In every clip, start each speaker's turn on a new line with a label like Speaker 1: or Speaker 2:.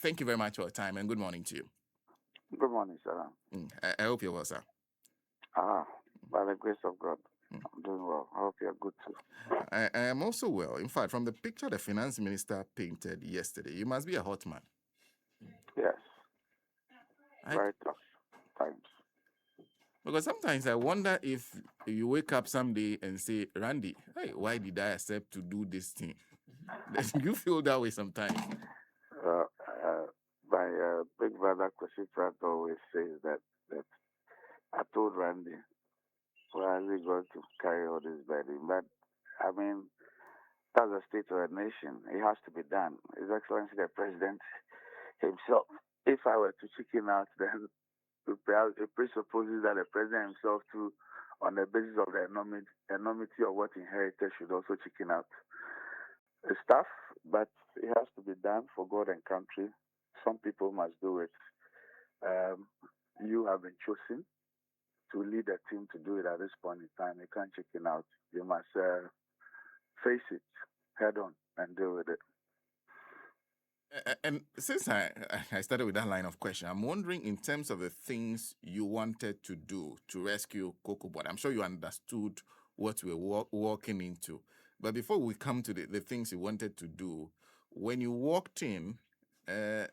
Speaker 1: Thank you very much for your time and good morning to you.
Speaker 2: Good morning, sir.
Speaker 1: I hope you're well, sir.
Speaker 2: By the grace of God,
Speaker 1: Mm.
Speaker 2: I'm doing well. I hope you're good too.
Speaker 1: I am also well. In fact, from the picture the finance minister painted yesterday, you must be a hot man.
Speaker 2: Yes,
Speaker 1: I,
Speaker 2: very tough times.
Speaker 1: because sometimes I wonder if you wake up someday and say, Randy, hey, why did I accept to do this thing? You feel that way sometimes.
Speaker 2: Uh, uh, my big brother Kwesi Pratt always says that I told Randy, why is he going to carry all this burden? But I mean, that's the state of a nation. It has to be done. His Excellency the President himself. If I were to chicken out, then it presupposes that the President himself, too, on the basis of the enormity of what he inherited, should also chicken out. It's tough, but it has to be done for God and country. Some people must do it. Um, you have been chosen to lead a team to do it at this point in time. You can't chicken out. You must face it head on and deal with it.
Speaker 1: And since I started with that line of question, I'm wondering in terms of the things you wanted to do to rescue Cocobod. I'm sure you understood what we were walking into. But before we come to the things you wanted to do, when you walked in, did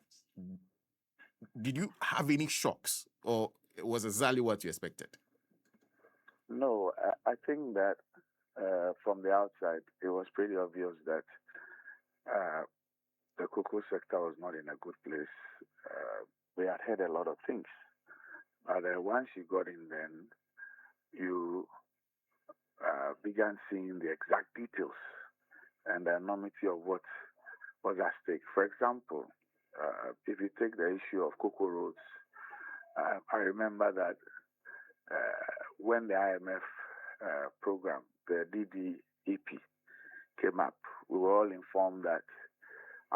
Speaker 1: you have any shocks or was exactly what you expected?
Speaker 2: No, I think that from the outside, it was pretty obvious that the cocoa sector was not in a good place. We had heard a lot of things. But once you got in, then you began seeing the exact details and the enormity of what was at stake. For example, if you take the issue of cocoa roads, I remember that when the IMF program, the DDEP, came up, we were all informed that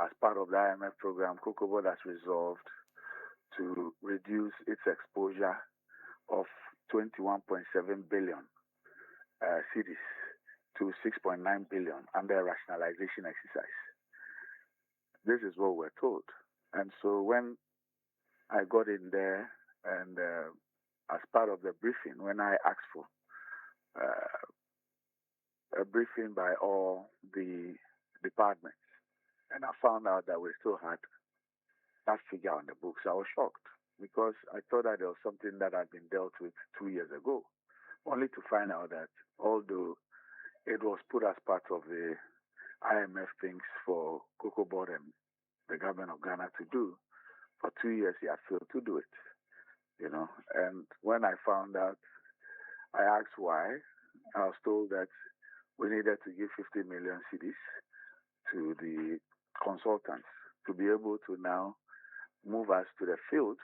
Speaker 2: as part of the IMF program, Cocobod has resolved to reduce its exposure of 21.7 billion cedis to 6.9 billion under a rationalization exercise. This is what we're told. And so when I got in there and as part of the briefing, when I asked for a briefing by all the departments, and I found out that we still had that figure on the books, I was shocked because I thought that there was something that had been dealt with 2 years ago, only to find out that although it was put as part of the IMF things for Cocobod and the government of Ghana to do, for 2 years he had failed to do it. And when I found out, I asked why. I was told that we needed to give 50 million cedis to the consultants to be able to now move us to the field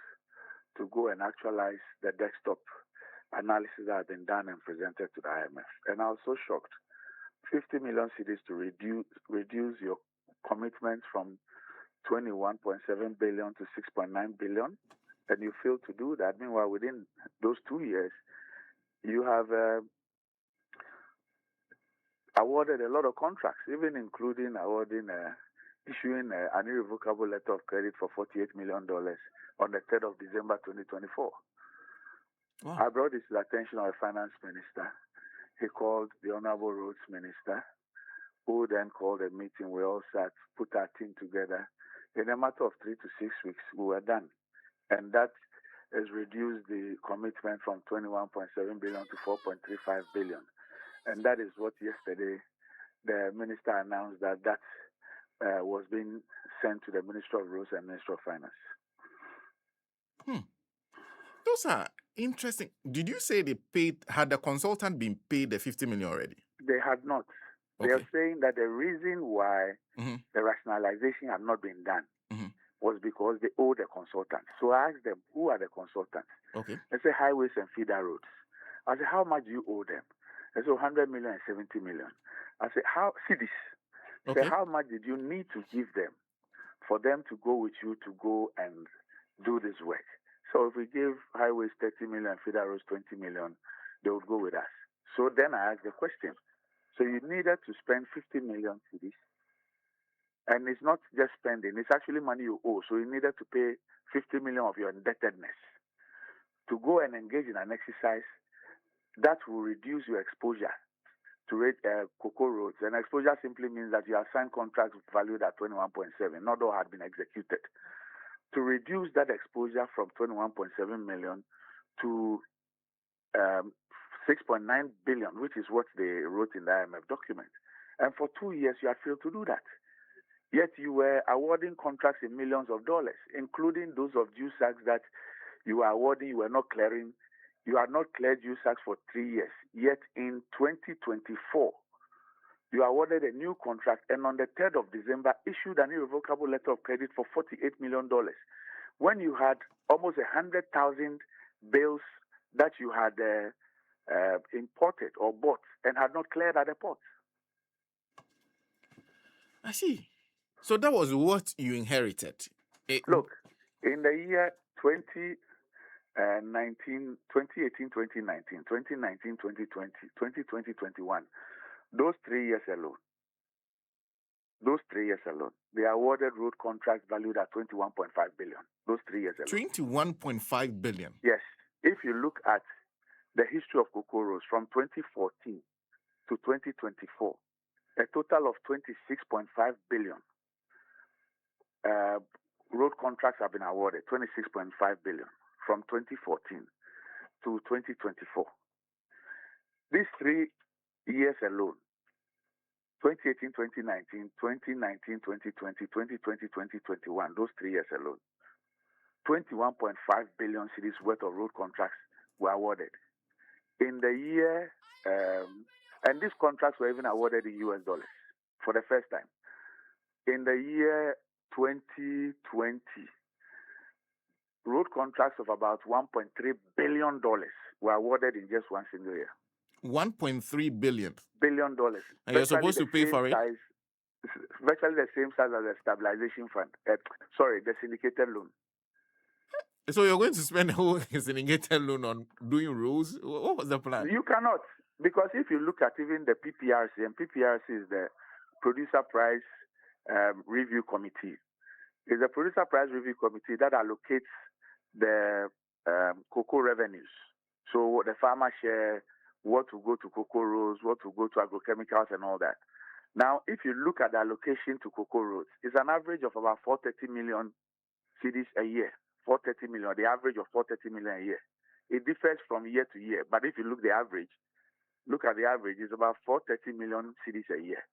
Speaker 2: to go and actualize the desktop analysis that had been done and presented to the IMF. And I was so shocked. 50 million cedis to reduce your commitments from 21.7 billion to 6.9 billion, and you failed to do that. Meanwhile, within those 2 years, you have awarded a lot of contracts, even including issuing an irrevocable letter of credit for $48 million on the 3rd of December 2024.
Speaker 1: Wow.
Speaker 2: I brought this to the attention of the finance minister. He called the Honorable Roads Minister, who then called a meeting. We all sat, put our team together. In a matter of 3 to 6 weeks, we were done. And that has reduced the commitment from 21.7 billion to 4.35 billion. And that is what yesterday the minister announced that was being sent to the Minister of Roads and Minister of Finance.
Speaker 1: Those are interesting. Did you say had the consultant been paid the 50 million already?
Speaker 2: They had not.
Speaker 1: Okay.
Speaker 2: They are saying that the reason why the rationalization had not been done was because they owe the consultants. So I asked them, who are the consultants?
Speaker 1: Okay.
Speaker 2: They say highways and feeder roads. I said, how much do you owe them? They said 100 million and 70 million. I said, see this.
Speaker 1: Okay.
Speaker 2: Say, how much did you need to give them for them to go with you to go and do this work? So if we give highways 30 million, feeder roads 20 million, they would go with us. So then I asked the question. So you needed to spend 50 million to this And it's not just spending, it's actually money you owe. So you needed to pay 50 million of your indebtedness to go and engage in an exercise that will reduce your exposure to cocoa roads. And exposure simply means that you have signed contracts valued at 21.7, not all had been executed. To reduce that exposure from 21.7 million to 6.9 billion, which is what they wrote in the IMF document. And for 2 years, you had failed to do that. Yet you were awarding contracts in millions of dollars, including those of USACs that you were awarding, you were not clearing. You had not cleared USACs for 3 years. Yet in 2024, you awarded a new contract and on the 3rd of December issued an irrevocable letter of credit for $48 million when you had almost 100,000 bales that you had imported or bought and had not cleared at the port.
Speaker 1: I see. So that was what you inherited.
Speaker 2: Look, in the year 2018, 2019, 2019, 2020, 2020, 21, those 3 years alone, they awarded road contracts valued at 21.5 billion. Those 3 years alone.
Speaker 1: 21.5 billion.
Speaker 2: Yes. If you look at the history of cocoa roads from 2014 to 2024, a total of 26.5 billion road contracts have been awarded, 26.5 billion from 2014 to 2024. These 3 years alone, 2018, 2019, 2019, 2020, 2020, 2021, those 3 years alone, 21.5 billion cedis worth of road contracts were awarded. In the year, and these contracts were even awarded in US dollars for the first time. In the year 2020, road contracts of about $1.3 billion were awarded in just one single year.
Speaker 1: $1.3 billion.
Speaker 2: Billion dollars.
Speaker 1: And you're supposed to pay for it?
Speaker 2: Virtually the same size as the stabilization fund. The syndicated loan.
Speaker 1: So you're going to spend a whole syndicated loan on doing roads? What was the plan?
Speaker 2: You cannot. Because if you look at even the PPRC, and PPRC is the Producer Price Review Committee. It's the Producer Price Review Committee that allocates the cocoa revenues. So the farmer share, what will go to cocoa roads, what will go to agrochemicals and all that. Now, if you look at the allocation to cocoa roads, it's an average of about 430 million cedis a year. 430 million, the average of 430 million a year. It differs from year to year, but if you look at the average, it's about 430 million cedis a year.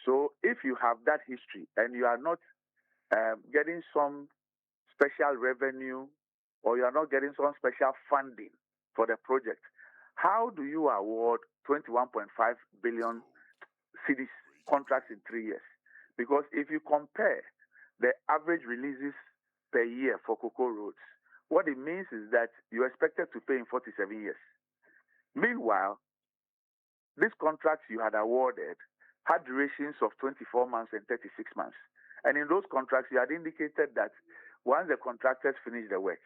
Speaker 2: So if you have that history and you are not getting some special revenue or you are not getting some special funding for the project, how do you award 21.5 billion cedis contracts in 3 years? Because if you compare the average releases per year for cocoa roads, what it means is that you're expected to pay in 47 years. Meanwhile, these contracts you had awarded had durations of 24 months and 36 months. And in those contracts, you had indicated that once the contractors finish the work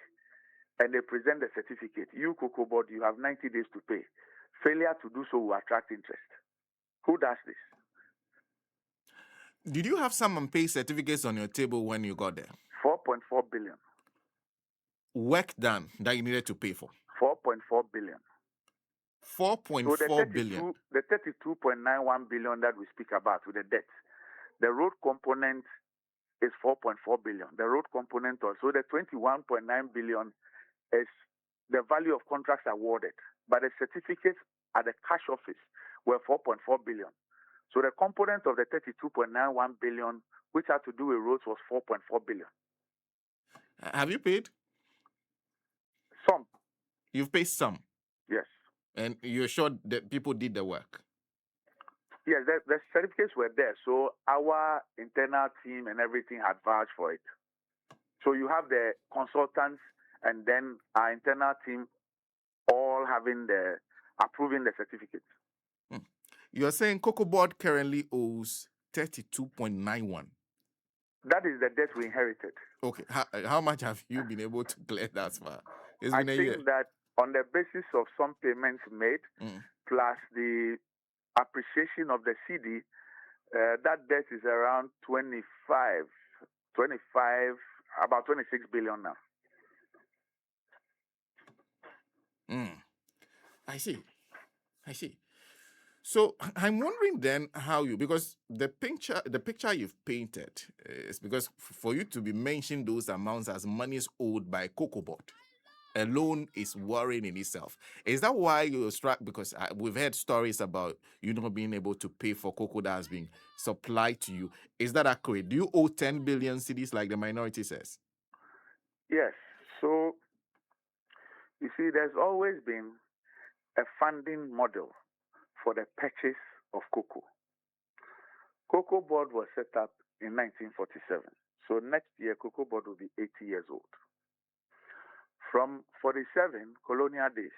Speaker 2: and they present the certificate, you, Cocobod, you have 90 days to pay. Failure to do so will attract interest. Who does this?
Speaker 1: Did you have some unpaid certificates on your table when you got there?
Speaker 2: 4.4 billion.
Speaker 1: Work done that you needed to pay for?
Speaker 2: 4.4 billion.
Speaker 1: 4.4 billion.
Speaker 2: The 32.91 billion that we speak about with the debt, the road component is 4.4 billion. The road component also, the 21.9 billion is the value of contracts awarded. But the certificates at the cash office were 4.4 billion. So the component of the 32.91 billion, which had to do with roads, was 4.4 billion.
Speaker 1: Have you paid?
Speaker 2: Some.
Speaker 1: You've paid some?
Speaker 2: Yes.
Speaker 1: And you're sure that people did the work?
Speaker 2: Yes, the certificates were there. So our internal team and everything had vouched for it. So you have the consultants and then our internal team all approving the certificates.
Speaker 1: You're saying Cocobod currently owes 32.91.
Speaker 2: That is the debt we inherited.
Speaker 1: Okay. How much have you been able to clear that far? It's been a year.
Speaker 2: I think that on the basis of some payments made, plus the appreciation of the CD, That debt is around 25, about 26 billion now.
Speaker 1: I see. I see. So I'm wondering then how you, because the picture you've painted is because for you to be mentioning those amounts as monies owed by Cocobod alone is worrying in itself. Is that why you're struck? Because we've heard stories about you not being able to pay for cocoa that has been supplied to you. Is that accurate? Do you owe 10 billion cedis like the minority says?
Speaker 2: Yes. So you see, there's always been a funding model for the purchase of cocoa. Cocoa Board was set up in 1947. So next year, Cocoa Board will be 80 years old. From 47, colonial days,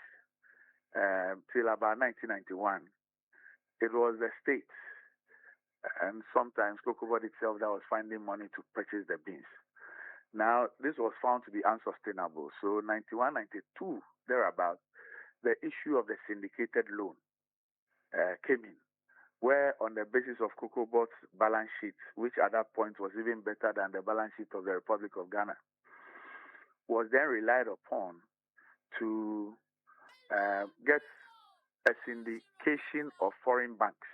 Speaker 2: till about 1991, it was the states and sometimes Cocoa Board itself that was finding money to purchase the beans. Now, this was found to be unsustainable. So 91, 92, thereabout, the issue of the syndicated loan came in, where on the basis of Cocoa Board's balance sheet, which at that point was even better than the balance sheet of the Republic of Ghana, was then relied upon to get a syndication of foreign banks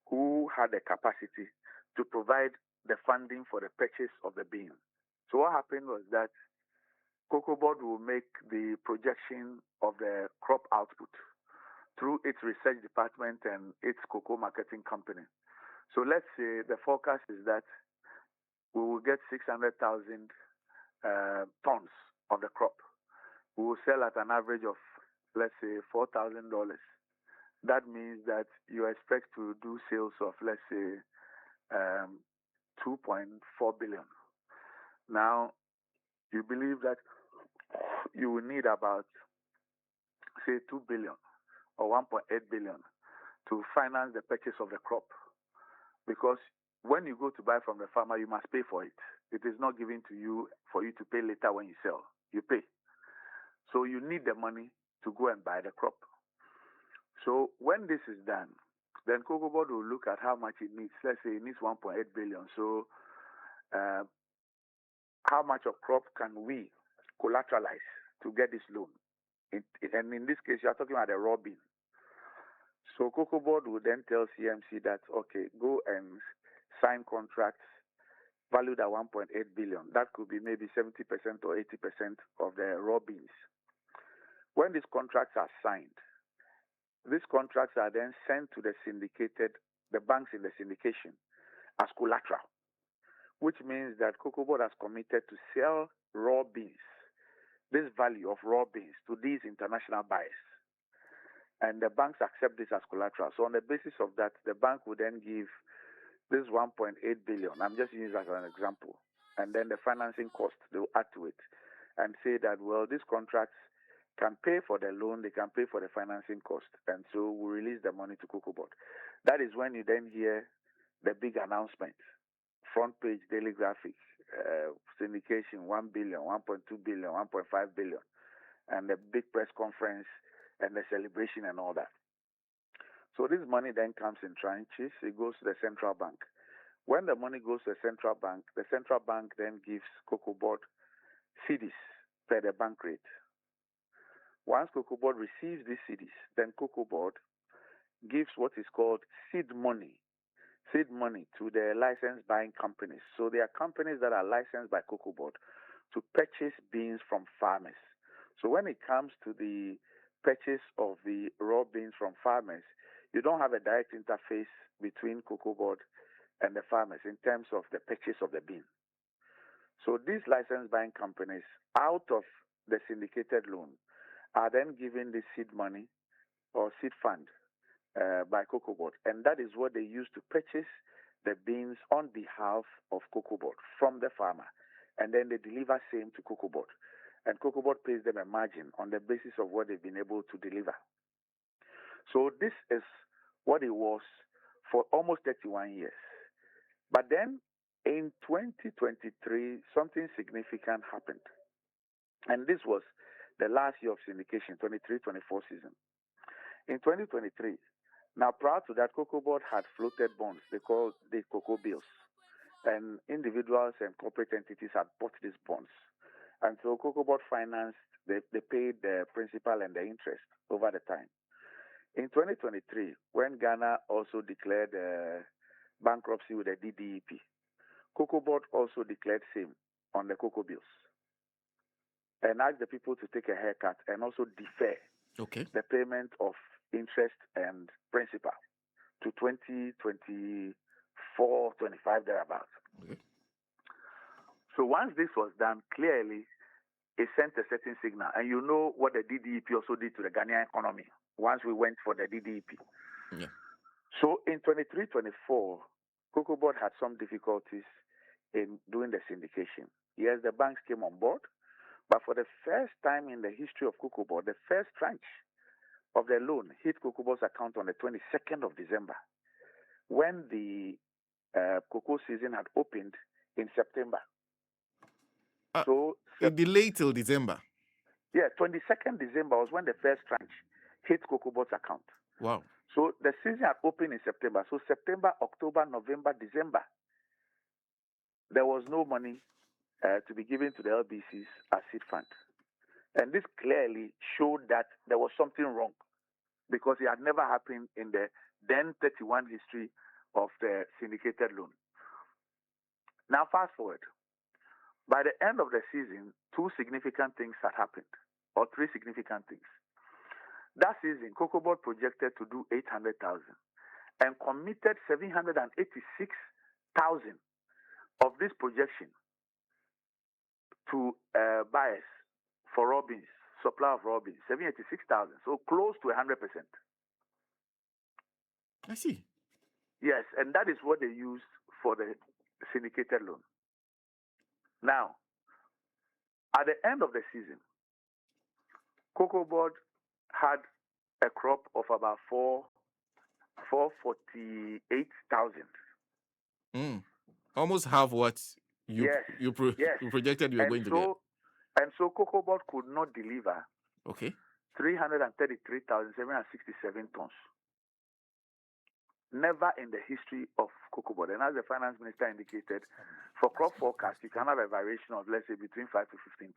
Speaker 2: who had the capacity to provide the funding for the purchase of the bean. So what happened was that Cocoa Board will make the projection of the crop output through its research department and its cocoa marketing company. So let's say the forecast is that we will get 600,000 tons of the crop. We will sell at an average of, let's say, $4,000. That means that you expect to do sales of, let's say, 2.4 billion. Now, you believe that you will need about, say, 2 billion or 1.8 billion to finance the purchase of the crop. Because when you go to buy from the farmer, you must pay for it. It is not given to you for you to pay later when you sell. You pay. So you need the money to go and buy the crop. So when this is done, then Cocoa Board will look at how much it needs. Let's say it needs 1.8 billion. So how much of crop can we collateralize to get this loan? And in this case, you are talking about a raw bean. So Cocoa Board will then tell CMC that, okay, go and sign contracts valued at 1.8 billion. That could be maybe 70% or 80% of the raw beans. When these contracts are signed, these contracts are then sent to the banks in the syndication as collateral, which means that Cocoa Board has committed to sell raw beans, this value of raw beans, to these international buyers. And the banks accept this as collateral. So on the basis of that, the bank will then give this 1.8 billion. I'm just using it as an example. And then the financing cost, they will add to it and say that, well, these contracts can pay for the loan, they can pay for the financing cost. And so we release the money to Cocoa Board. That is when you then hear the big announcement, front page daily graphics, syndication, 1 billion, 1.2 billion, 1.5 billion, and the big press conference and the celebration and all that. So this money then comes in tranches. It goes to the central bank. When the money goes to the central bank then gives Cocoa Board cedis per the bank rate. Once Cocoa Board receives these cedis, then Cocoa Board gives what is called seed money to the licensed buying companies. So there are companies that are licensed by Cocoa Board to purchase beans from farmers. So when it comes to the purchase of the raw beans from farmers, you don't have a direct interface between Cocoa Board and the farmers in terms of the purchase of the bean. So these licensed buying companies, out of the syndicated loan, are then given the seed money or seed fund by Cocoa Board. And that is what they use to purchase the beans on behalf of Cocoa Board from the farmer. And then they deliver same to Cocoa Board. And Cocoa Board pays them a margin on the basis of what they've been able to deliver. So this is what it was for almost 31 years. But then in 2023, something significant happened. And this was the last year of syndication, 23-24 season. In 2023, Now, prior to that, Cocobod had floated bonds. They called the Cocoa bills. And individuals and corporate entities had bought these bonds. And so Cocobod financed, they paid the principal and the interest over the time. In 2023, when Ghana also declared bankruptcy with the DDEP, Cocobod also declared same on the cocoa bills and asked the people to take a haircut and also defer the payment of interest and principal to 2024, 25, thereabouts.
Speaker 1: Okay.
Speaker 2: So once this was done, clearly it sent a certain signal. And you know what the DDEP also did to the Ghanaian economy once we went for the DDEP.
Speaker 1: Yeah.
Speaker 2: So in 23-24, Cocobod had some difficulties in doing the syndication. Yes, the banks came on board, but for the first time in the history of Cocobod, the first tranche of the loan hit Cocobod's account on the 22nd of December, when the cocoa season had opened in September. So
Speaker 1: it delayed till December.
Speaker 2: Yeah, 22nd December was when the first tranche hit Cocobod's account.
Speaker 1: Wow.
Speaker 2: So the season had opened in September. So September, October, November, December, there was no money to be given to the LBCs as seed fund. And this clearly showed that there was something wrong, because it had never happened in the then 31 history of the syndicated loan. Now, fast forward. By the end of the season, two significant things had happened, or three significant things. That season, Cocobod projected to do 800,000 and committed 786,000 of this projection to buyers for raw beans, supply of raw beans, 786,000, so close to 100%.
Speaker 1: I see.
Speaker 2: Yes, and that is what they used for the syndicated loan. Now, at the end of the season, Cocobod had a crop of about 448,000.
Speaker 1: Almost half what you projected you were going to get.
Speaker 2: And so Cocobod could not deliver 333,767 tons. Never in the history of Cocobod. And as the finance minister indicated, for crop forecast, you can have a variation of, let's say, between 5 to 15%.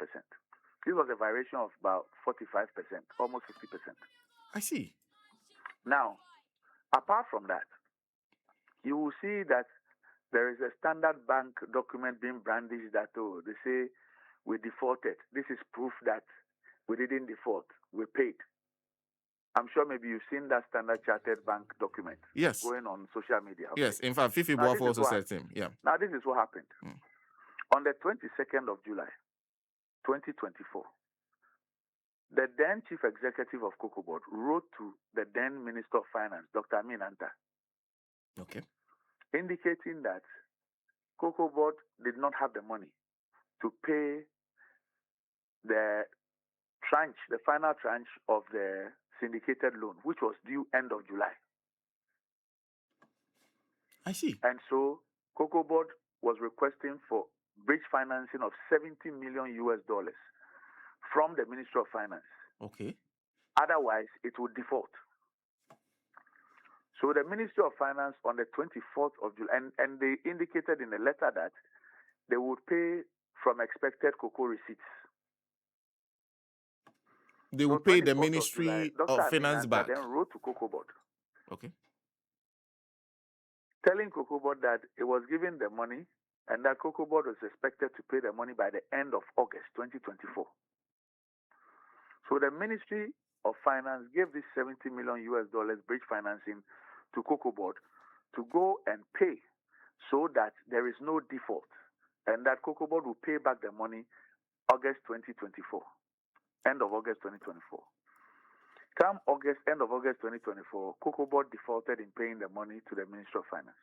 Speaker 2: This was a variation of about 45%, almost 50%.
Speaker 1: I see.
Speaker 2: Now, apart from that, you will see that there is a Standard Bank document being brandished that, they say we defaulted. This is proof that we didn't default. We paid. I'm sure maybe you've seen that Standard Chartered Bank document going on social media. Okay?
Speaker 1: Yes, in fact, Fifi Boaf also said him. Yeah.
Speaker 2: Now, this is what happened. On the 22nd of July, 2024, the then Chief Executive of Cocobod wrote to the then Minister of Finance, Dr. Amin Anta, indicating that Cocobod did not have the money to pay the final tranche of the syndicated loan, which was due end of July.
Speaker 1: I see.
Speaker 2: And so Cocobod was requesting for bridge financing of $70 million from the Ministry of Finance.
Speaker 1: Okay.
Speaker 2: Otherwise, it would default. So the Ministry of Finance on the 24th of July, and they indicated in the letter that they would pay from expected cocoa receipts.
Speaker 1: They will pay the Ministry
Speaker 2: of
Speaker 1: Finance back.
Speaker 2: Then wrote to Cocobod.
Speaker 1: Okay.
Speaker 2: Telling Cocobod that it was given the money and that Cocobod was expected to pay the money by the end of August 2024. So the Ministry of Finance gave this $70 million bridge financing to Cocobod to go and pay so that there is no default and that Cocobod will pay back the money August 2024. End of August 2024. Come end of August 2024, Cocobod defaulted in paying the money to the Ministry of Finance.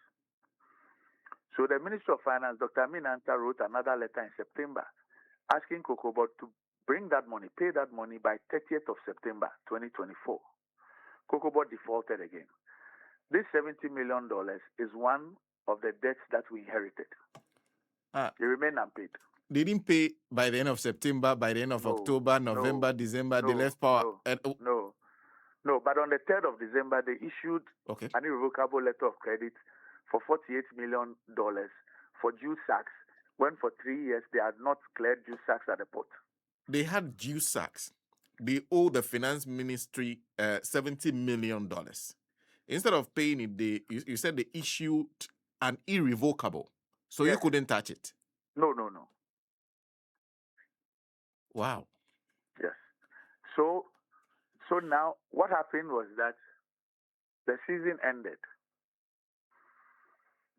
Speaker 2: So the Ministry of Finance, Dr. Amin Anta, wrote another letter in September asking Cocobod to bring that money, pay that money by 30th of September 2024. Cocobod defaulted again. This $70 million is one of the debts that we inherited. They remain unpaid.
Speaker 1: They didn't pay by the end of September, by the end of October, November, December, they left power.
Speaker 2: No. No, but on the 3rd of December, they issued
Speaker 1: Okay.
Speaker 2: an irrevocable letter of credit for $48 million for juice sacks, when for 3 years they had not cleared juice sacks at the port.
Speaker 1: They had juice sacks. They owe the finance ministry $70 million. Instead of paying it, you said they issued an irrevocable. So
Speaker 2: Yes.
Speaker 1: you couldn't touch it.
Speaker 2: No.
Speaker 1: Wow.
Speaker 2: Yes. So now what happened was that the season ended.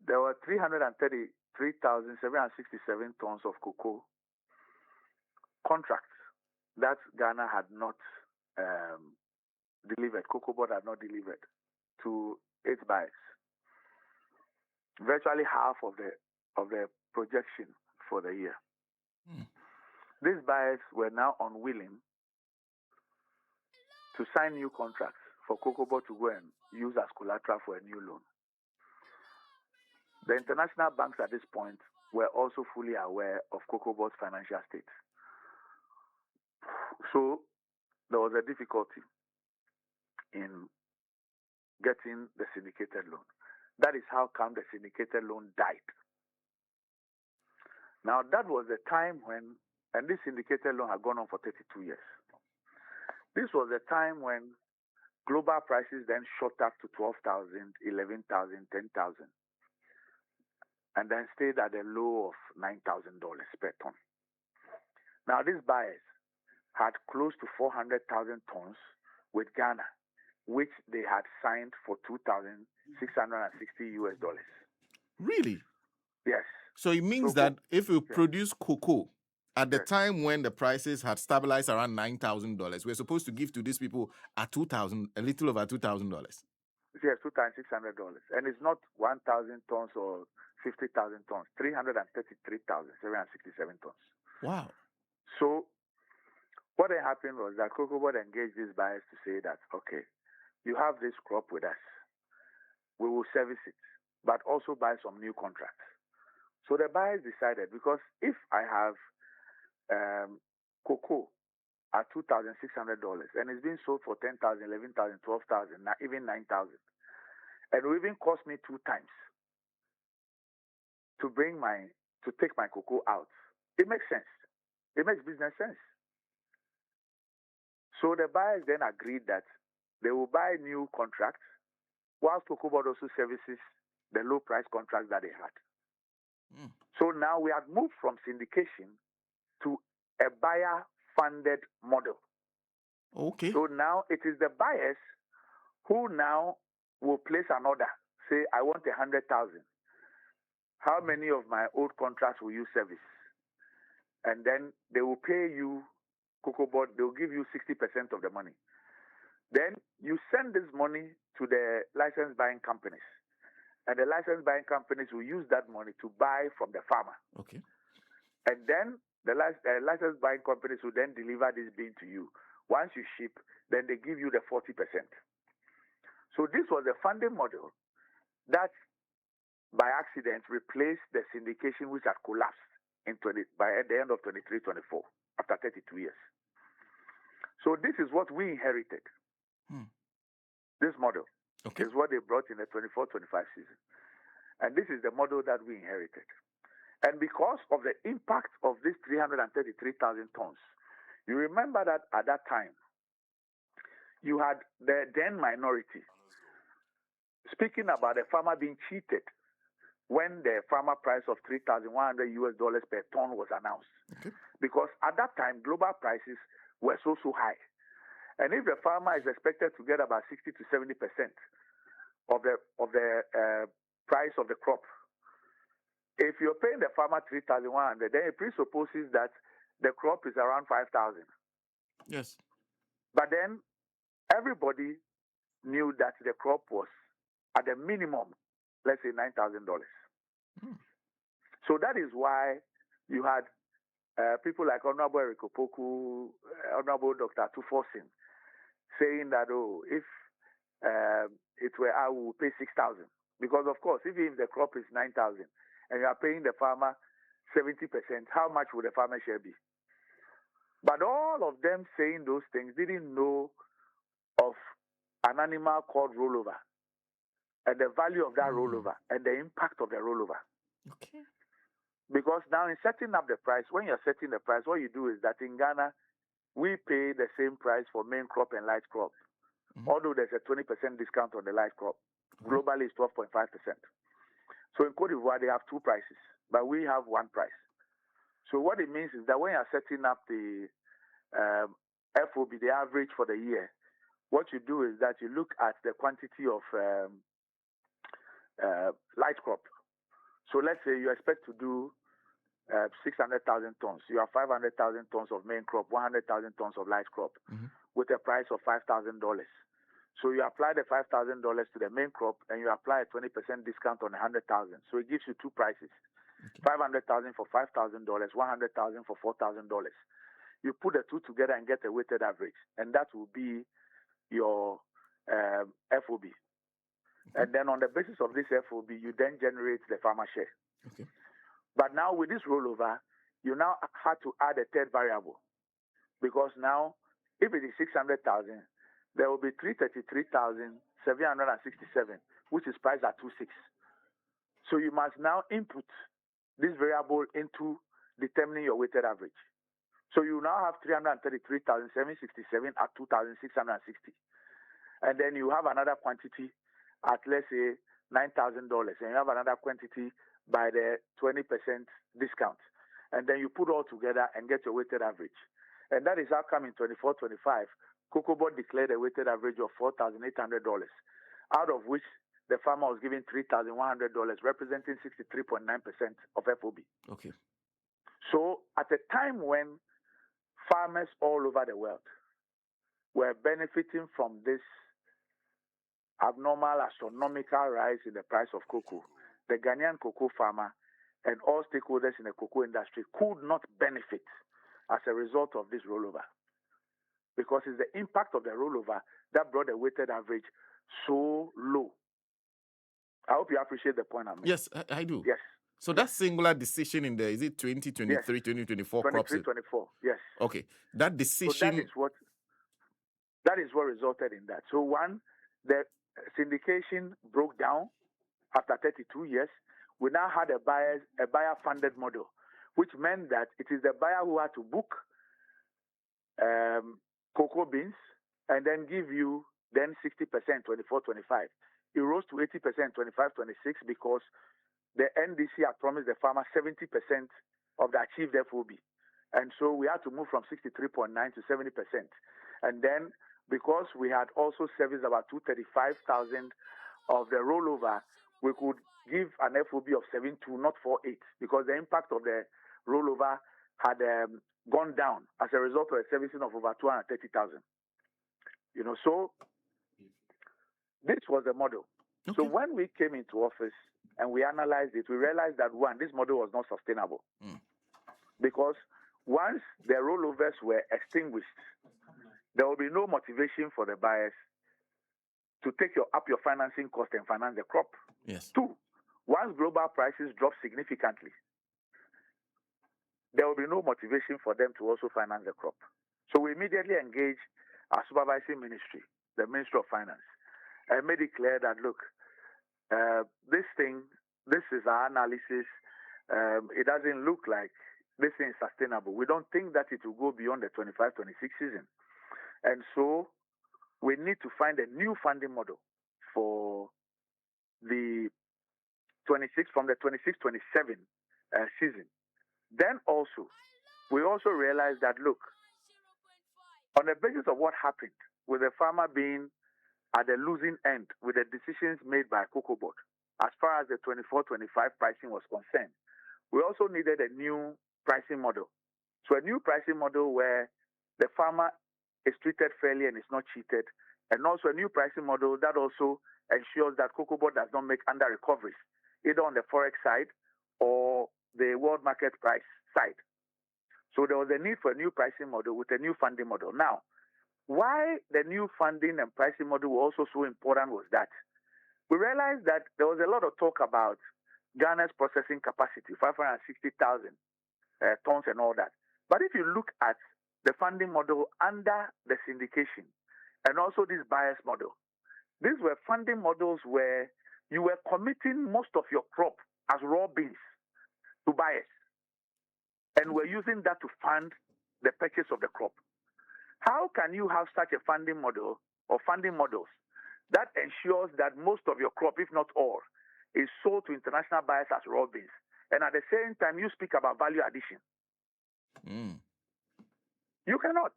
Speaker 2: There were 333,767 tons of cocoa contracts that Ghana had not delivered. Cocobod had not delivered to its buyers. Virtually half of the projection for the year. These buyers were now unwilling to sign new contracts for Cocobod to go and use as collateral for a new loan. The international banks at this point were also fully aware of Cocobod's financial state. So there was a difficulty in getting the syndicated loan. That is how come the syndicated loan died. Now that was the time when, and this syndicated loan had gone on for 32 years. This was the time when global prices then shot up to 12,000, 11,000, 10,000, and then stayed at a low of $9,000 per ton. Now these buyers had close to 400,000 tons with Ghana, which they had signed for $2,660.
Speaker 1: Really?
Speaker 2: Yes.
Speaker 1: So it means that if you produce cocoa at the time when the prices had stabilized around $9,000, we're supposed to give to these people at $2,000, a little over $2,000.
Speaker 2: Yes, $2,600, and it's not 1,000 tons or 50,000 tons. 333,767 tons.
Speaker 1: Wow.
Speaker 2: So what had happened was that Cocobod engaged these buyers to say that, okay, you have this crop with us. We will service it, but also buy some new contracts. So the buyers decided, because if I have cocoa at $2,600 and it's being sold for $10,000, $11,000, $12,000, even $9,000, and it will even cost me 2 times to take my cocoa out, it makes sense. It makes business sense. So the buyers then agreed that they will buy new contracts, whilst Cocobod also services the low price contracts that they had. So now we have moved from syndication to a buyer-funded model.
Speaker 1: Okay.
Speaker 2: So now it is the buyers who now will place an order. Say, I want 100,000. How many of my old contracts will you service? And then they will pay you, Cocobod, they'll give you 60% of the money. Then you send this money to the license buying companies. And the license buying companies will use that money to buy from the farmer.
Speaker 1: Okay.
Speaker 2: And then the license buying companies will then deliver this bean to you. Once you ship, then they give you the 40%. So this was a funding model that, by accident, replaced the syndication which had collapsed by the end of 23-24, after 32 years. So this is what we inherited. This model is what they brought in the 24-25 season. And this is the model that we inherited. And because of the impact of these 333,000 tons, you remember that at that time, you had the then minority speaking about the farmer being cheated when the farmer price of $3,100 per ton was announced. Okay. Because at that time, global prices were so high. And if the farmer is expected to get about 60 to 70% of the price of the crop, if you're paying the farmer $3,100, then it presupposes that the crop is around $5,000.
Speaker 1: Yes.
Speaker 2: But then everybody knew that the crop was at a minimum, let's say $9,000. So that is why you had people like Honorable Eric Opoku, Honorable Dr. Tufosin, saying that, if it were I will pay 6,000. Because, of course, even if the crop is 9,000 and you are paying the farmer 70%, how much would the farmer share be? But all of them saying those things didn't know of an animal called rollover and the value of that rollover and the impact of the rollover.
Speaker 1: Okay.
Speaker 2: Because now in setting up the price, when you're setting the price, what you do is that in Ghana, we pay the same price for main crop and light crop, although there's a 20% discount on the light crop. Globally, it's 12.5%. So in Cote d'Ivoire, they have two prices, but we have one price. So what it means is that when you're setting up the FOB, the average for the year, what you do is that you look at the quantity of light crop. So let's say you expect to do 600,000 tons. You have 500,000 tons of main crop, 100,000 tons of light crop, with a price of $5,000. So you apply the $5,000 to the main crop, and you apply a 20% discount on 100,000. So it gives you two prices: 500,000 for $5,000, 100,000 for $4,000. You put the two together and get a weighted average, and that will be your FOB. And then on the basis of this FOB, you then generate the farmer share.
Speaker 1: Okay.
Speaker 2: But now with this rollover, you now had to add a third variable, because now if it is 600,000, there will be 333,767, which is priced at 26. So you must now input this variable into determining your weighted average. So you now have 333,767 at 2,660. And then you have another quantity at, let's say, $9,000, and you have another quantity by the 20% discount. And then you put all together and get your weighted average. And that is how come in 24-25, Cocobod declared a weighted average of $4,800, out of which the farmer was given $3,100, representing 63.9% of FOB.
Speaker 1: Okay.
Speaker 2: So at a time when farmers all over the world were benefiting from this abnormal, astronomical rise in the price of cocoa, the Ghanaian cocoa farmer and all stakeholders in the cocoa industry could not benefit as a result of this rollover, because it's the impact of the rollover that brought the weighted average so low. I hope you appreciate the point I'm making.
Speaker 1: Yes, I do.
Speaker 2: Yes.
Speaker 1: So that singular decision in there, is it 2023,
Speaker 2: Yes.
Speaker 1: 2024 crops?
Speaker 2: 23-24, yes.
Speaker 1: Okay. That decision...
Speaker 2: So that is what resulted in that. So one, the syndication broke down after 32 years. We now had a buyer-funded model, which meant that it is the buyer who had to book cocoa beans and then give you then 60%, 24-25. It rose to 80%, 25-26, because the NDC had promised the farmer 70% of the achieved FOB. And so we had to move from 63.9 to 70%. And then because we had also serviced about 235,000 of the rollover, we could give an FOB of 7.2, not 4.8, because the impact of the rollover had gone down as a result of a servicing of over 230,000. So this was the model. Okay. So when we came into office and we analyzed it, we realized that, one, this model was not sustainable. Because once the rollovers were extinguished, there will be no motivation for the buyers to take up your financing cost and finance the crop.
Speaker 1: Yes.
Speaker 2: Two, once global prices drop significantly, there will be no motivation for them to also finance the crop. So we immediately engaged our supervising ministry, the Ministry of Finance, and made it clear that, look, this is our analysis. It doesn't look like this thing is sustainable. We don't think that it will go beyond the 25-26 season. And so we need to find a new funding model for the 26 from the 26-27 season. Then we also realized that, look, on the basis of what happened with the farmer being at the losing end with the decisions made by Cocobod, as far as the 24-25 pricing was concerned, we also needed a new pricing model. So a new pricing model where the farmer is treated fairly and is not cheated, and also a new pricing model that also ensures that Cocobod does not make under recoveries, either on the forex side or the world market price side. So there was a need for a new pricing model with a new funding model. Now, why the new funding and pricing model were also so important was that we realized that there was a lot of talk about Ghana's processing capacity, 560,000 tons and all that. But if you look at the funding model under the syndication and also this buyer's model, These were funding models where you were committing most of your crop as raw beans to buyers, and were using that to fund the purchase of the crop. How can you have such a funding model or funding models that ensures that most of your crop, if not all, is sold to international buyers as raw beans, and at the same time you speak about value addition?
Speaker 1: Mm.
Speaker 2: You cannot.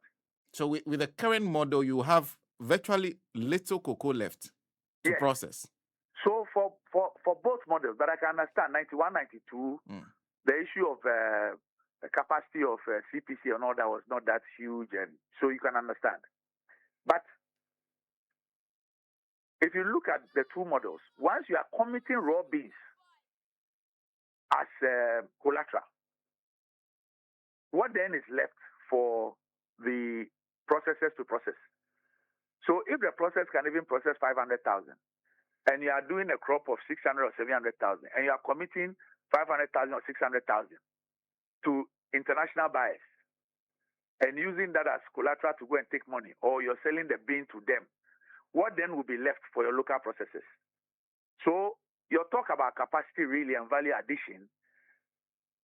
Speaker 1: So with the current model, you have virtually little cocoa left to
Speaker 2: Yes.
Speaker 1: process.
Speaker 2: So for both models, but I can understand 91, 92, the issue of the capacity of CPC and all that was not that huge, and so you can understand. But if you look at the two models, once you are committing raw beans as collateral, what then is left for the processors to process? So if the process can even process 500,000, and you are doing a crop of 600 or 700,000, and you are committing 500,000 or 600,000 to international buyers, and using that as collateral to go and take money, or you're selling the bean to them, what then will be left for your local processors? So your talk about capacity really and value addition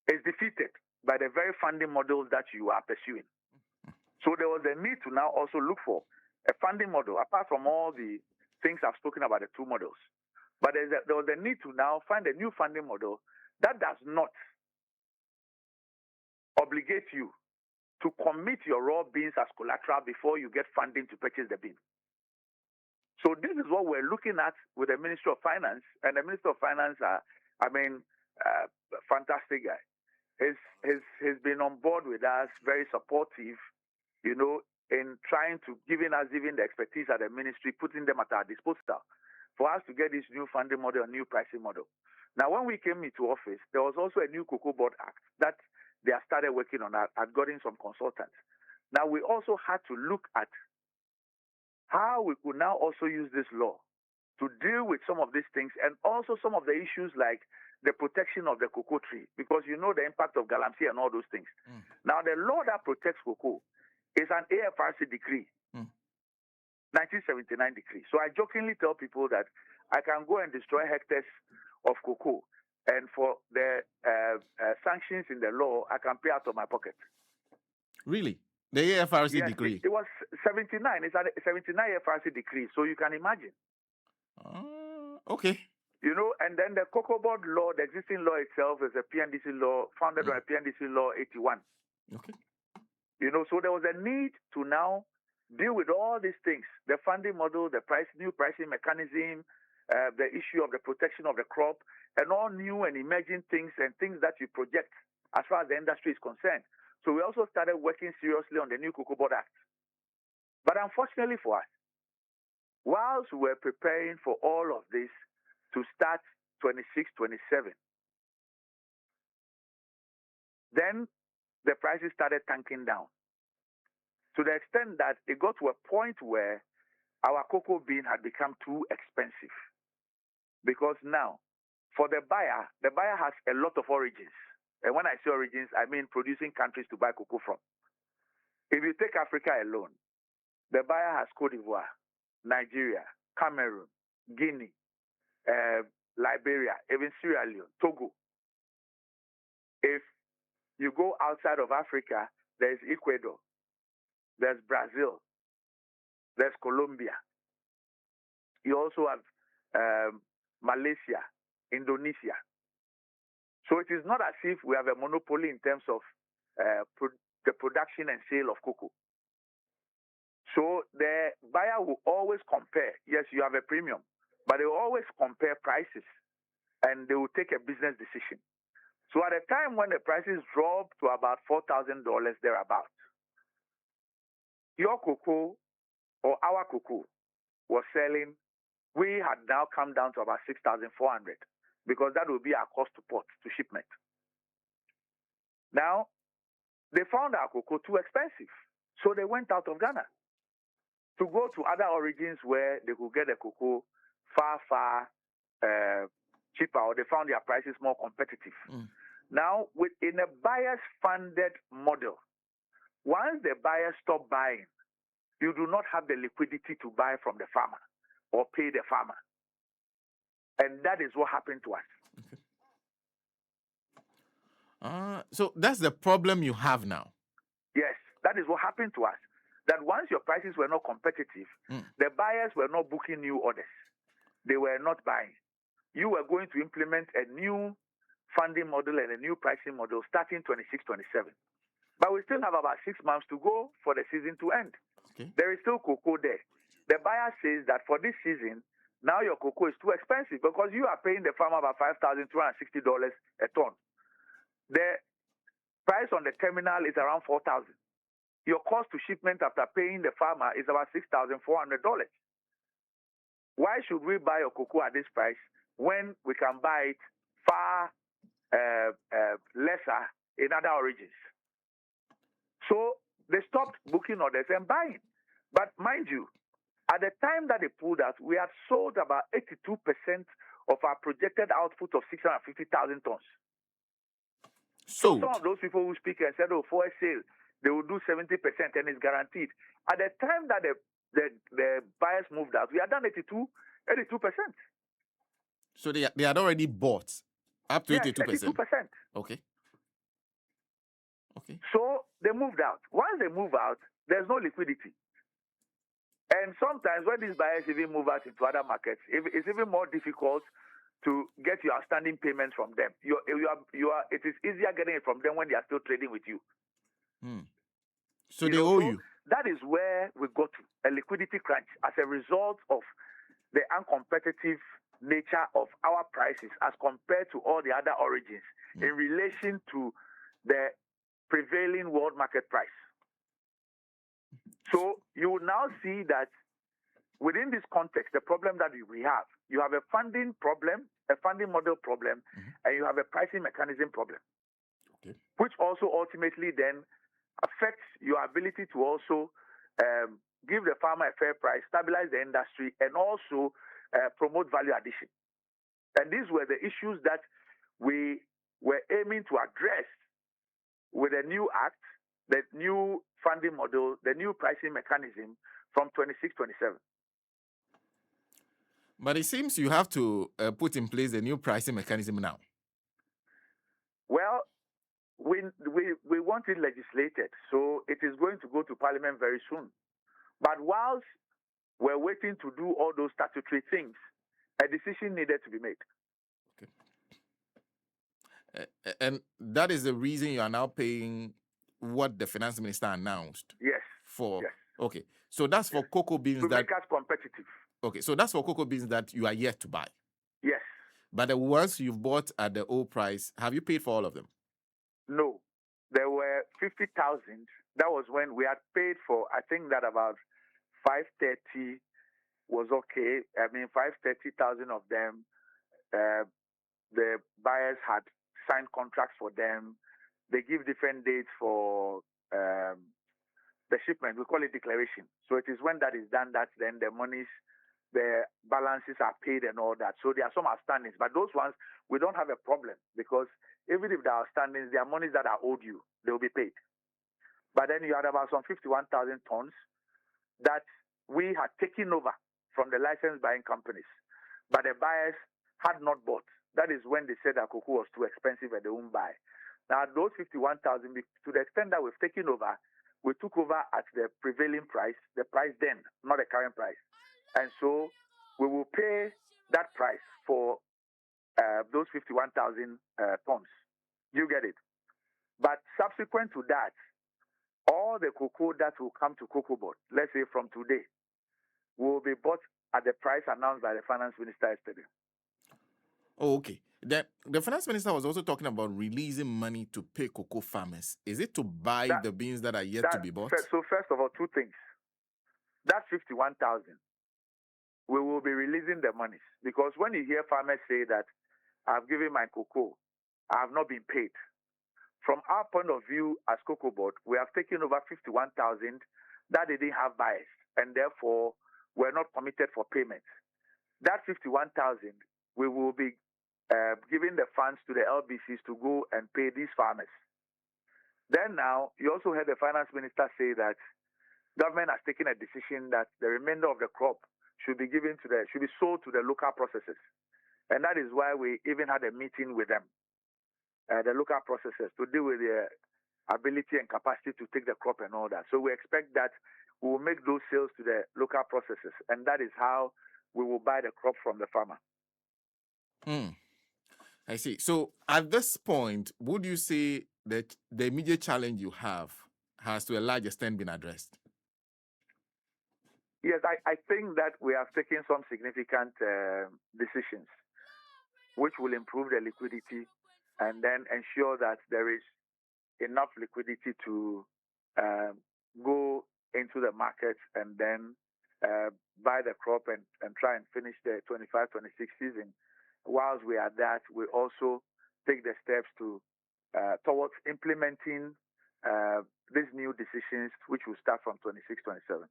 Speaker 2: is defeated by the very funding models that you are pursuing. So there was a need to now also look for a funding model, apart from all the things I've spoken about, the two models. But there was a need to now find a new funding model that does not obligate you to commit your raw beans as collateral before you get funding to purchase the bean. So this is what we're looking at with the Ministry of Finance, and the Minister of Finance, fantastic guy. He's been on board with us, very supportive, in trying to giving us even the expertise at the ministry, putting them at our disposal for us to get this new funding model, a new pricing model. Now, when we came into office, there was also a new Cocobod Act that they have started working on. I've gotten some consultants. Now, we also had to look at how we could now also use this law to deal with some of these things, and also some of the issues like the protection of the cocoa tree, because you know the impact of galamsey and all those things. Now, the law that protects cocoa is an AFRC decree, 1979 decree. So I jokingly tell people that I can go and destroy hectares of cocoa, and for the sanctions in the law, I can pay out of my pocket.
Speaker 1: Really? The AFRC
Speaker 2: yes,
Speaker 1: decree?
Speaker 2: It was 79. It's a 79 AFRC decree, so you can imagine.
Speaker 1: Okay.
Speaker 2: And then the Cocobod law, the existing law itself, is a PNDC law, founded on a PNDC law 81.
Speaker 1: Okay.
Speaker 2: So there was a need to now deal with all these things: the funding model, the new pricing mechanism, the issue of the protection of the crop, and all new and emerging things and things that you project as far as the industry is concerned. So we also started working seriously on the new Cocobod Act. But unfortunately for us, whilst we were preparing for all of this to start 26, 27, then the prices started tanking down to the extent that it got to a point where our cocoa bean had become too expensive. Because now, for the buyer has a lot of origins. And when I say origins, I mean producing countries to buy cocoa from. If you take Africa alone, the buyer has Cote d'Ivoire, Nigeria, Cameroon, Guinea, Liberia, even Sierra Leone, Togo. If you go outside of Africa, there's Ecuador, there's Brazil, there's Colombia. You also have Malaysia, Indonesia. So it is not as if we have a monopoly in terms of the production and sale of cocoa. So the buyer will always compare. Yes, you have a premium, but they will always compare prices, and they will take a business decision. So at a time when the prices drop to about $4,000 thereabouts, your cocoa or our cocoa was selling, we had now come down to about 6,400, because that will be our cost to port, to shipment. Now, they found our cocoa too expensive, so they went out of Ghana to go to other origins where they could get the cocoa far, far cheaper, or they found their prices more competitive. Now, in a buyers-funded model, once the buyers stop buying, you do not have the liquidity to buy from the farmer. or pay the farmer. And that is what happened to us.
Speaker 1: So that's the problem you have now.
Speaker 2: Yes, that is what happened to us. That once your prices were not competitive, the buyers were not booking new orders. They were not buying. You were going to implement a new funding model and a new pricing model starting 26, 27. But we still have about 6 months to go for the season to end.
Speaker 1: Okay.
Speaker 2: There is still cocoa there. The buyer says that for this season, now your cocoa is too expensive because you are paying the farmer about $5,260 a ton. The price on the terminal is around $4,000. Your cost to shipment after paying the farmer is about $6,400. Why should we buy your cocoa at this price when we can buy it far lesser in other origins? So they stopped booking orders and buying. But mind you, at the time that they pulled out, we had sold about 82% of our projected output of 650,000 tons. So some of those people who speak and said, oh, for a sale, they will do 70% and it's guaranteed. At the time that the buyers moved out, we had done 82%.
Speaker 1: So they had already bought up to 82%.
Speaker 2: 82%.
Speaker 1: Okay.
Speaker 2: So they moved out. Once they move out, there's no liquidity. And sometimes when these buyers even move out into other markets, it's even more difficult to get your outstanding payments from them. It is easier getting it from them when they are still trading with you.
Speaker 1: So they owe you.
Speaker 2: That is where we got to, a liquidity crunch as a result of the uncompetitive nature of our prices as compared to all the other origins in relation to the prevailing world market price. So you will now see that within this context, the problem that we have, you have a funding problem, a funding model problem, and you have a pricing mechanism problem, which also ultimately then affects your ability to also give the farmer a fair price, stabilize the industry, and also promote value addition. And these were the issues that we were aiming to address with a new act, the new funding model, the new pricing mechanism from 26, 27.
Speaker 1: But it seems you have to put in place a new pricing mechanism now.
Speaker 2: Well, we want it legislated, so it is going to go to Parliament very soon. But whilst we're waiting to do all those statutory things, a decision needed to be made.
Speaker 1: And that is the reason you are now paying what the finance minister announced.
Speaker 2: Yes.
Speaker 1: Yes. Okay. So that's for cocoa beans
Speaker 2: to make us competitive.
Speaker 1: Okay. So that's for cocoa beans that you are yet to buy.
Speaker 2: Yes.
Speaker 1: But the ones you've bought at the old price, have you paid for all of them?
Speaker 2: No. There were 50,000. That was when we had paid for, I think that about 530 was okay. I mean, 530,000 of them, the buyers had signed contracts for them. They give different dates for the shipment. We call it declaration. So it is when that is done that then the monies, the balances are paid and all that. So there are some outstandings. But those ones, we don't have a problem because even if there are outstandings, there are monies that are owed you. They will be paid. But then you had about some 51,000 tons that we had taken over from the licensed buying companies. But the buyers had not bought. That is when they said that cocoa was too expensive and they won't buy. Now, those 51,000, to the extent that we've taken over, we took over at the prevailing price, the price then, not the current price. And so we will pay that price for those 51,000 tons. You get it? But subsequent to that, all the cocoa that will come to Cocobod, let's say from today, will be bought at the price announced by the finance minister yesterday.
Speaker 1: Oh, okay. The finance minister was also talking about releasing money to pay cocoa farmers. Is it to buy the beans that are yet to be bought?
Speaker 2: So first of all, two things. That 51,000, we will be releasing the monies. Because when you hear farmers say that, I've given my cocoa, I have not been paid. From our point of view as Cocobod, we have taken over 51,000 that they didn't have buyers, and therefore we're not committed for payment. That 51,000, we will be giving the funds to the LBCs to go and pay these farmers. Then now, you also heard the finance minister say that government has taken a decision that the remainder of the crop should be sold to the local processors. And that is why we even had a meeting with them, the local processors, to deal with their ability and capacity to take the crop and all that. So we expect that we will make those sales to the local processors, and that is how we will buy the crop from the farmer.
Speaker 1: I see. So at this point, would you say that the immediate challenge you have has to a large extent been addressed?
Speaker 2: Yes, I think that we have taken some significant decisions which will improve the liquidity and then ensure that there is enough liquidity to go into the market and then buy the crop and try and finish the 25-26 season. Whilst we are that, we also take the steps to towards implementing these new decisions, which will start from 26-27.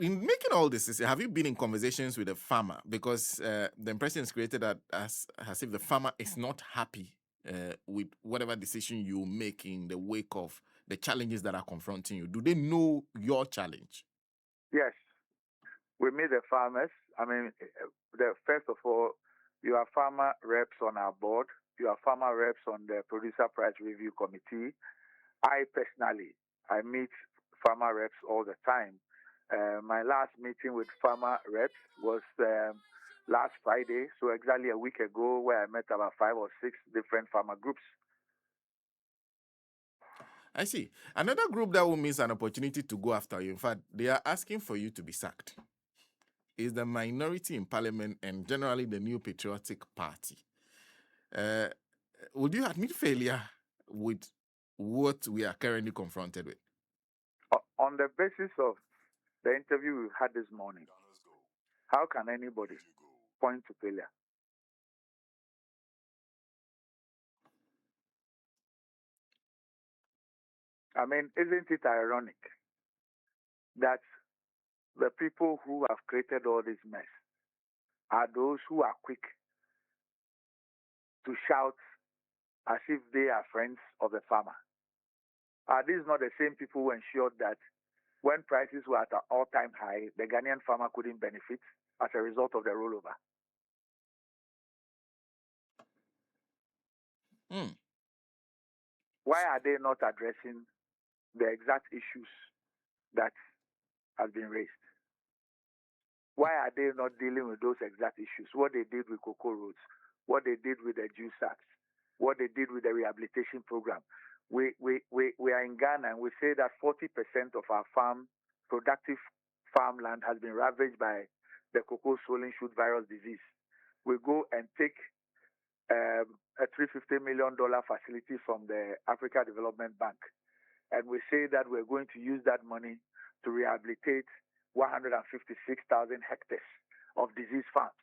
Speaker 1: In making all this, have you been in conversations with the farmer? Because the impression is created that as if the farmer is not happy with whatever decision you make in the wake of the challenges that are confronting you. Do they know your challenge?
Speaker 2: Yes, we meet the farmers. I mean, first of all, you have farmer reps on our board. You have farmer reps on the producer price review committee. I personally meet farmer reps all the time. My last meeting with farmer reps was last Friday, so exactly a week ago, where I met about 5 or 6 different farmer groups.
Speaker 1: I see. Another group that will miss an opportunity to go after you, in fact, they are asking for you to be sacked, is the minority in parliament and generally the New Patriotic Party. Would you admit failure with what we are currently confronted with?
Speaker 2: On the basis of the interview we had this morning, how can anybody point to failure? I mean, isn't it ironic that the people who have created all this mess are those who are quick to shout as if they are friends of the farmer? Are these not the same people who ensured that when prices were at an all-time high, the Ghanaian farmer couldn't benefit as a result of the rollover? Why are they not addressing the exact issues that have been raised? Why are they not dealing with those exact issues? What they did with cocoa roads, what they did with the juice sacks, what they did with the rehabilitation program. We are in Ghana, and we say that 40% of our productive farmland has been ravaged by the cocoa swollen shoot virus disease. We go and take a $350 million facility from the Africa Development Bank, and we say that we're going to use that money to rehabilitate 156,000 hectares of disease farms.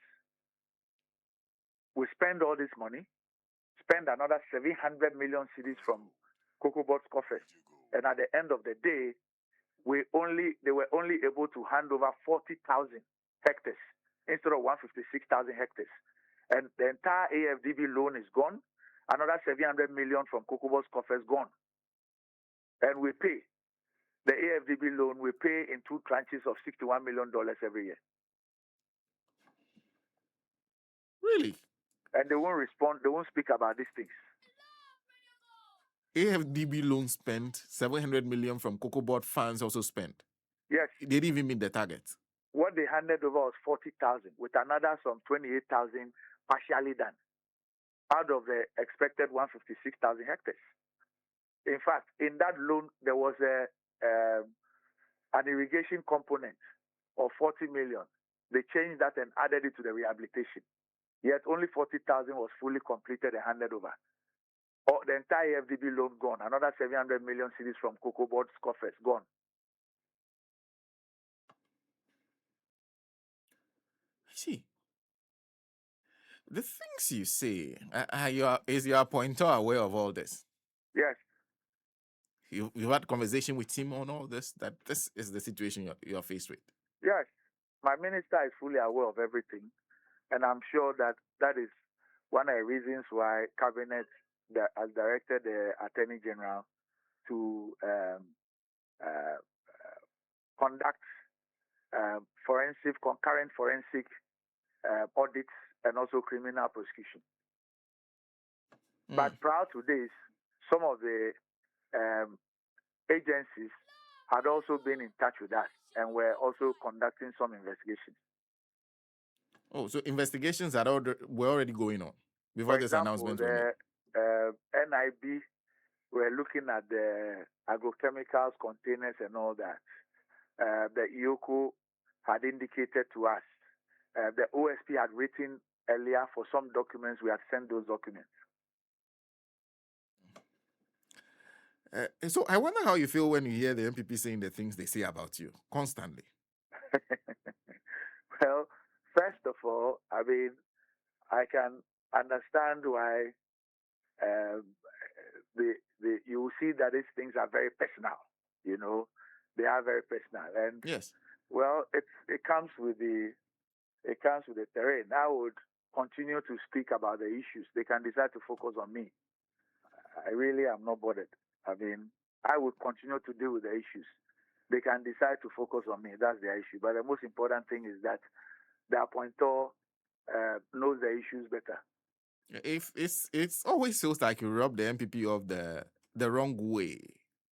Speaker 2: We spend all this money, spend another 700 million cedis from Cocobod's coffers, and at the end of the day, they were only able to hand over 40,000 hectares instead of 156,000 hectares. And the entire AFDB loan is gone. Another 700 million from Cocobod's coffers gone. And we pay. The AFDB loan, we pay in 2 tranches of $61 million every year.
Speaker 1: Really?
Speaker 2: And they won't respond, they won't speak about these things.
Speaker 1: AFDB loan spent, 700 million from Cocobod funds also spent.
Speaker 2: Yes.
Speaker 1: They didn't even meet the target.
Speaker 2: What they handed over was 40,000, with another some 28,000 partially done, out of the expected 156,000 hectares. In fact, in that loan, there was an irrigation component of 40 million. They changed that and added it to the rehabilitation. Yet only 40,000 was fully completed and handed over. The entire FDB loan gone. Another 700 million cedis from Cocobod's coffers gone.
Speaker 1: I see. The things you say, is your appointer aware of all this?
Speaker 2: Yes.
Speaker 1: You had conversation with him on all this, that this is the situation you're faced with?
Speaker 2: Yes. My minister is fully aware of everything. And I'm sure that is one of the reasons why Cabinet has directed the Attorney General to conduct concurrent forensic audits, and also criminal prosecution. But prior to this, some of the agencies had also been in touch with us and were also conducting some investigations.
Speaker 1: Oh, so investigations were already going on before this announcement was made.
Speaker 2: The NIB were looking at the agrochemicals containers and all that. The IOCO had indicated to us. The OSP had written earlier for some documents. We had sent those documents.
Speaker 1: So I wonder how you feel when you hear the MPP saying the things they say about you constantly.
Speaker 2: Well, first of all, I mean, I can understand why you will see that these things are very personal. You know, they are very personal, and
Speaker 1: yes,
Speaker 2: well, it comes with the terrain. I would continue to speak about the issues. They can decide to focus on me. I really am not bothered. I mean, I would continue to deal with the issues. They can decide to focus on me. That's their issue. But the most important thing is that the appointer knows the issues better.
Speaker 1: If it's always feels like you rub the MPP off the wrong way.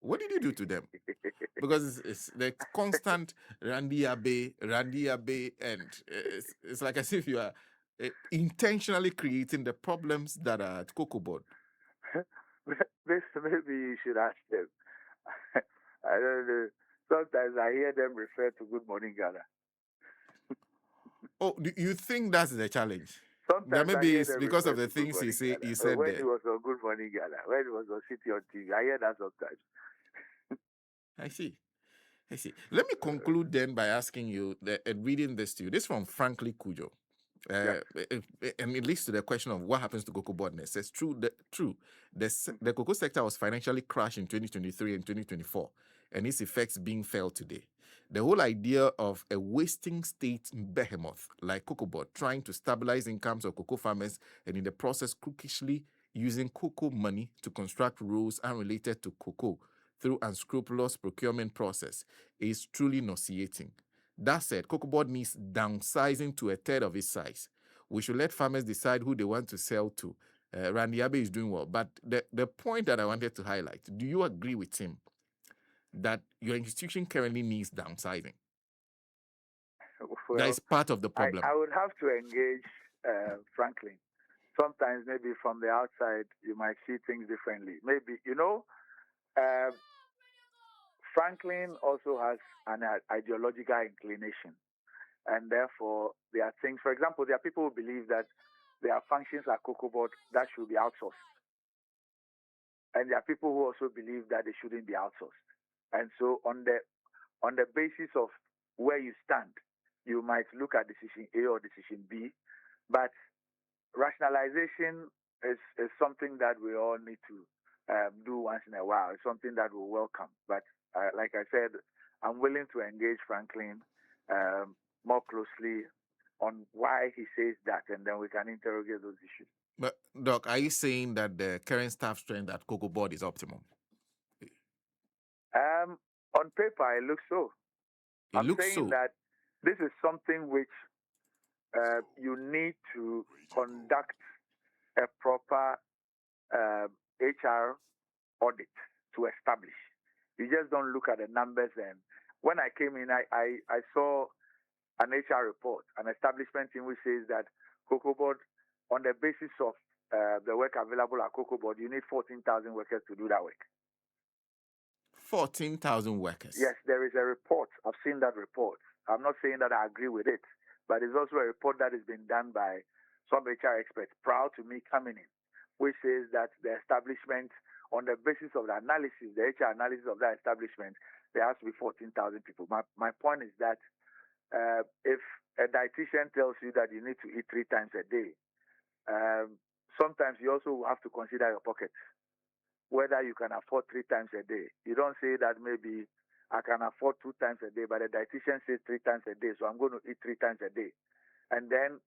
Speaker 1: What did you do to them? Because it's the constant Randy Abbey, and it's like as if you are intentionally creating the problems that are at Cocobod.
Speaker 2: This maybe you should ask them. I don't know. Sometimes I hear them refer to Good Morning Ghana.
Speaker 1: Oh, do you think that's the challenge?
Speaker 2: Sometimes
Speaker 1: maybe it's because of the things he said
Speaker 2: when
Speaker 1: there.
Speaker 2: He was on Good Morning Ghana, when he was on City on TV, I hear that sometimes.
Speaker 1: I see. Let me conclude then by asking you, reading this to you. This is from Franklin Kujo. And it leads to the question of what happens to Cocobod. It says, the cocoa sector was financially crashed in 2023 and 2024, and its effects being felt today. The whole idea of a wasting state behemoth like Cocobod trying to stabilize incomes of cocoa farmers and in the process crookishly using cocoa money to construct roads unrelated to cocoa through unscrupulous procurement process is truly nauseating. That said, Cocobod needs downsizing to a third of its size. We should let farmers decide who they want to sell to. Randy Abbey is doing well. But the point that I wanted to highlight, do you agree with him that your institution currently needs downsizing?
Speaker 2: Well,
Speaker 1: that is part of the problem.
Speaker 2: I would have to engage Franklin. Sometimes maybe from the outside, you might see things differently. Maybe, Franklin also has an ideological inclination. And therefore, there are things, for example, there are people who believe that there are functions at Cocobod that should be outsourced. And there are people who also believe that they shouldn't be outsourced. And so on the basis of where you stand, you might look at decision A or decision B. But rationalization is something that we all need to do once in a while. It's something that we welcome. But like I said, I'm willing to engage Franklin more closely on why he says that, and then we can interrogate those issues.
Speaker 1: But, Doc, are you saying that the current staff strength at Cocobod is optimum?
Speaker 2: On paper, it looks so. I'm saying that this is something which you need to conduct a proper HR audit to establish. You just don't look at the numbers. And when I came in, I saw an HR report, an establishment in which says that Cocobod, on the basis of the work available at Cocobod, you need 14,000 workers to do that work.
Speaker 1: 14,000 workers?
Speaker 2: Yes, there is a report. I've seen that report. I'm not saying that I agree with it, but it's also a report that has been done by some HR experts prior to me coming in, which says that the establishment, on the basis of the analysis, the HR analysis of that establishment, there has to be 14,000 people. My point is that if a dietitian tells you that you need to eat 3 times a day, sometimes you also have to consider your pocket, whether you can afford 3 times a day. You don't say that maybe I can afford 2 times a day, but the dietitian says 3 times a day, so I'm going to eat 3 times a day. And then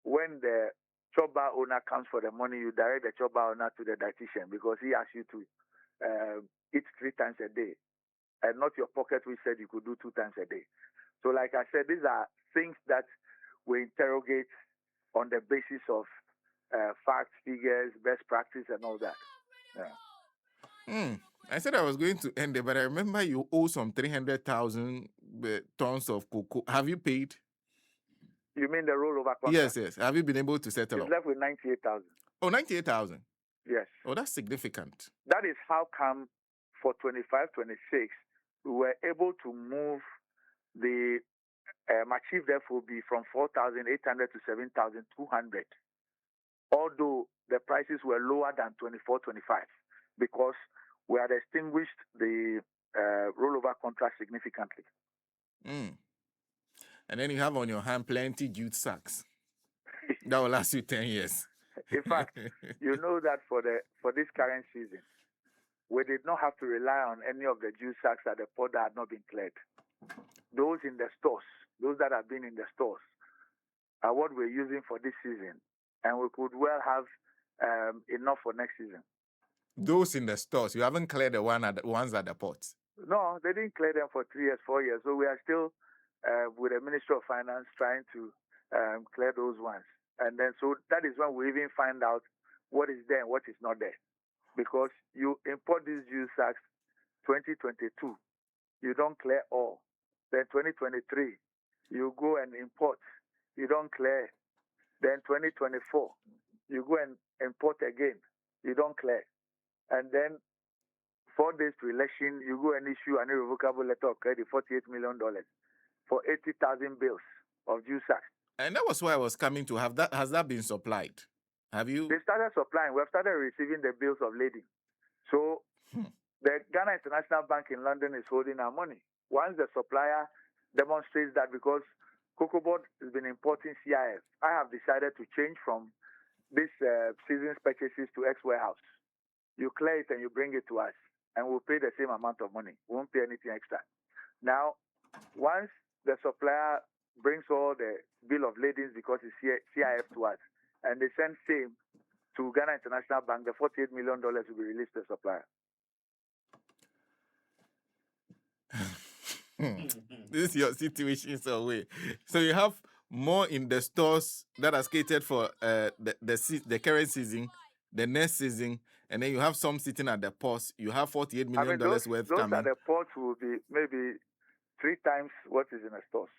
Speaker 2: when the chopper owner comes for the money, you direct the chopper owner to the dietitian because he asks you to eat 3 times a day, and not your pocket which said you could do 2 times a day. So, like I said, these are things that we interrogate on the basis of facts, figures, best practice, and all that. Yeah.
Speaker 1: I said I was going to end it, but I remember you owe some 300,000 tons of cocoa. Have you paid?
Speaker 2: You mean the rollover contract?
Speaker 1: Yes, yes. Have you been able to settle
Speaker 2: It's
Speaker 1: up?
Speaker 2: left with 98,000.
Speaker 1: Oh, 98,000.
Speaker 2: Yes.
Speaker 1: Oh, that's significant.
Speaker 2: That is how come for 25, 26, we were able to move the achieved FOB from 4,800 to 7,200, although the prices were lower than 24, 25, because we had extinguished the rollover contract significantly.
Speaker 1: And then you have on your hand plenty jute sacks. That will last you 10 years.
Speaker 2: In fact, you know that for this current season, we did not have to rely on any of the jute sacks at the port that had not been cleared. Those in the stores, those that have been in the stores, are what we're using for this season, and we could well have enough for next season.
Speaker 1: Those in the stores, you haven't cleared the ones at the ports?
Speaker 2: No, they didn't clear them for 3 years, 4 years. So we are still with the Ministry of Finance trying to clear those ones. And then so that is when we even find out what is there and what is not there. Because you import these jute sacks 2022, you don't clear all. Then 2023, you go and import, you don't clear. Then 2024, you go and import again, you don't clear. And then 4 days to election, you go and issue an irrevocable letter of credit, $48 million for 80,000 bills of jute sacks.
Speaker 1: And that was why I was coming to have that. Has that been supplied? Have you?
Speaker 2: They started supplying. We have started receiving the bills of lading. So the Ghana International Bank in London is holding our money. Once the supplier demonstrates that, because Cocobod has been importing CIF, I have decided to change from this season's purchases to X warehouse. You clear it and you bring it to us, and we'll pay the same amount of money. We won't pay anything extra. Now, once the supplier brings all the bill of ladings, because it's CIF to us, and they send same to Ghana International Bank, the $48 million will be released to the supplier.
Speaker 1: This is your situation, so way. So you have more in the stores that are catered for the current season, the next season, and then you have some sitting at the ports. You have $48 million worth
Speaker 2: those
Speaker 1: coming.
Speaker 2: Those at the ports will be maybe 3 times what is in the stores.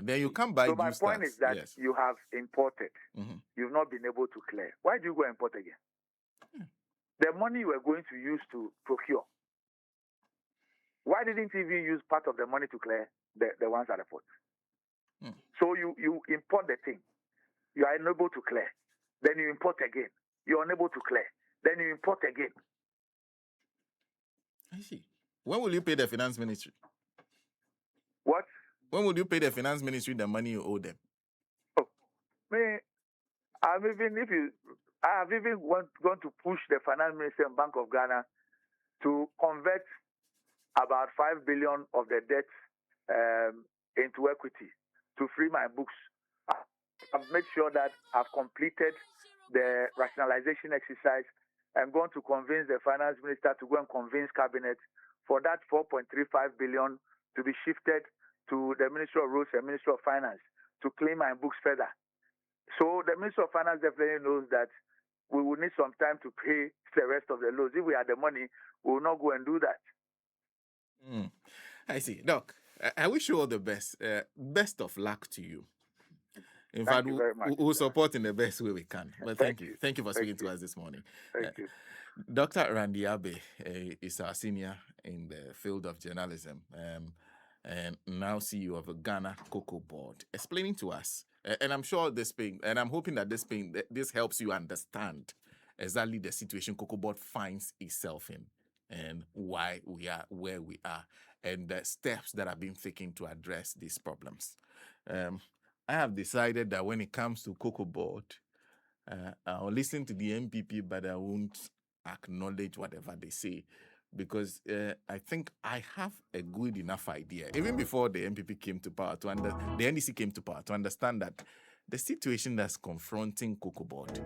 Speaker 1: Then you come buy.
Speaker 2: So my point is that
Speaker 1: yes,
Speaker 2: you have imported. You've not been able to clear. Why do you go import again? The money you were going to use to procure, why didn't you even use part of the money to clear the ones at the port? So you import the thing. You are unable to clear. Then you import again. You are unable to clear. Then you import again.
Speaker 1: I see. When will you pay the finance ministry?
Speaker 2: What?
Speaker 1: When will you pay the finance ministry the money you owe them?
Speaker 2: Oh, me, I have even gone to push the finance ministry and Bank of Ghana to convert about 5 billion of the debt into equity to free my books. I've made sure that I've completed the rationalization exercise and going to convince the finance minister to go and convince cabinet for that 4.35 billion to be shifted to the Ministry of Roads and Ministry of Finance to clean my books further. So the Ministry of Finance definitely knows that we will need some time to pay the rest of the loans. If we had the money, we will not go and do that.
Speaker 1: I see. Doc, I wish you all the best. Best of luck to you. In
Speaker 2: Thank
Speaker 1: fact,
Speaker 2: you very much,
Speaker 1: we'll support in the best way we can. But thank you. Thank you for speaking to us this morning.
Speaker 2: Thank you.
Speaker 1: Dr. Randy Abbey is our senior in the field of journalism and now CEO of the Ghana Cocobod, explaining to us, and I'm sure and I'm hoping that this helps you understand exactly the situation Cocobod finds itself in and why we are where we are and the steps that are being taken to address these problems. I have decided that when it comes to Cocobod, I'll listen to the MPP, but I won't acknowledge whatever they say because I think I have a good enough idea, even before the MPP came to power, the NDC came to power, to understand that the situation that's confronting Cocobod